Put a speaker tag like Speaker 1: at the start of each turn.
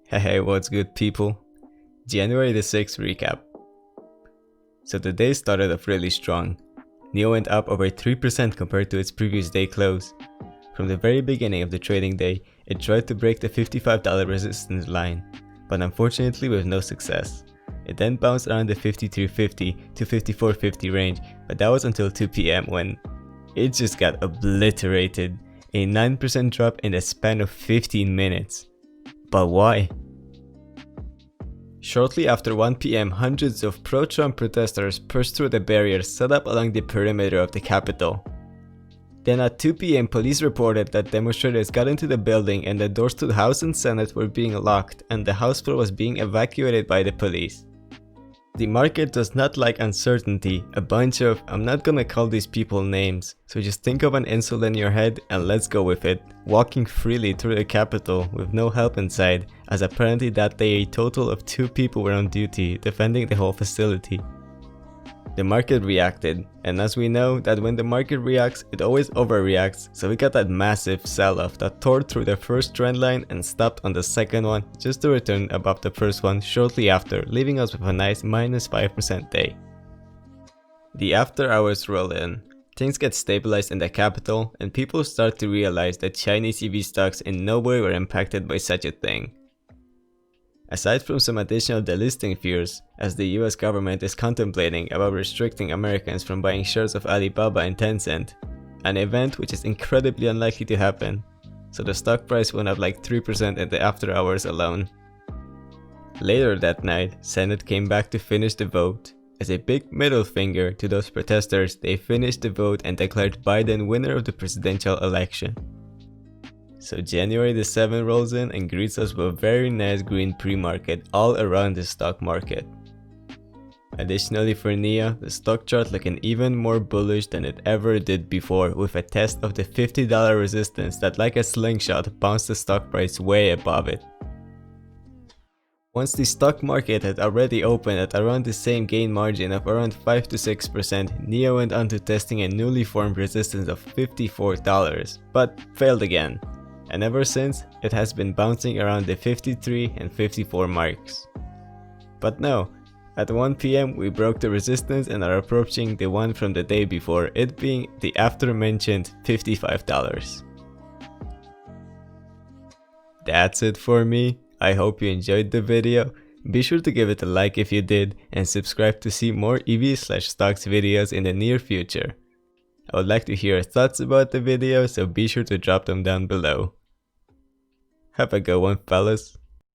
Speaker 1: Hey, what's good people? January the 6th recap. So the day started off really strong. NIO went up over 3% compared to its previous day close. From the very beginning of the trading day, it tried to break the $55 resistance line, but unfortunately with no success. It then bounced around the $53.50 to $54.50 range, but that was until 2 PM when it just got obliterated, a 9% drop in the span of 15 minutes. But why? Shortly after 1 PM, hundreds of pro-Trump protesters pushed through the barriers set up along the perimeter of the Capitol. Then at 2 PM, police reported that demonstrators got into the building and the doors to the House and Senate were being locked and the House floor was being evacuated by the police. The market does not like uncertainty, a bunch of, I'm not gonna call these people names, so just think of an insult in your head and let's go with it, walking freely through the Capitol with no help inside, as apparently that day a total of 2 people were on duty defending the whole facility. The market reacted, and as we know that when the market reacts, it always overreacts, so we got that massive sell-off that tore through the first trend line and stopped on the second one just to return above the first one shortly after, leaving us with a nice -5% day. The after hours roll in. Things get stabilized in the capital, and people start to realize that Chinese EV stocks in no way were impacted by such a thing. Aside from some additional delisting fears, as the US government is contemplating about restricting Americans from buying shares of Alibaba and Tencent, an event which is incredibly unlikely to happen, so the stock price went up like 3% in the after hours alone. Later that night, Senate came back to finish the vote. As a big middle finger to those protesters, they finished the vote and declared Biden winner of the presidential election. So January the 7th rolls in and greets us with a very nice green pre-market all around the stock market. Additionally for NIO, the stock chart looking even more bullish than it ever did before, with a test of the $50 resistance that like a slingshot bounced the stock price way above it. Once the stock market had already opened at around the same gain margin of around 5 to 6%, NIO went on to testing a newly formed resistance of $54, but failed again. And ever since, it has been bouncing around the 53 and 54 marks. But no, at 1 PM we broke the resistance and are approaching the one from the day before, it being the after mentioned $55. That's it for me. I hope you enjoyed the video. Be sure to give it a like if you did and subscribe to see more EV/stocks videos in the near future. I would like to hear your thoughts about the video, so be sure to drop them down below. Have a good one, fellas.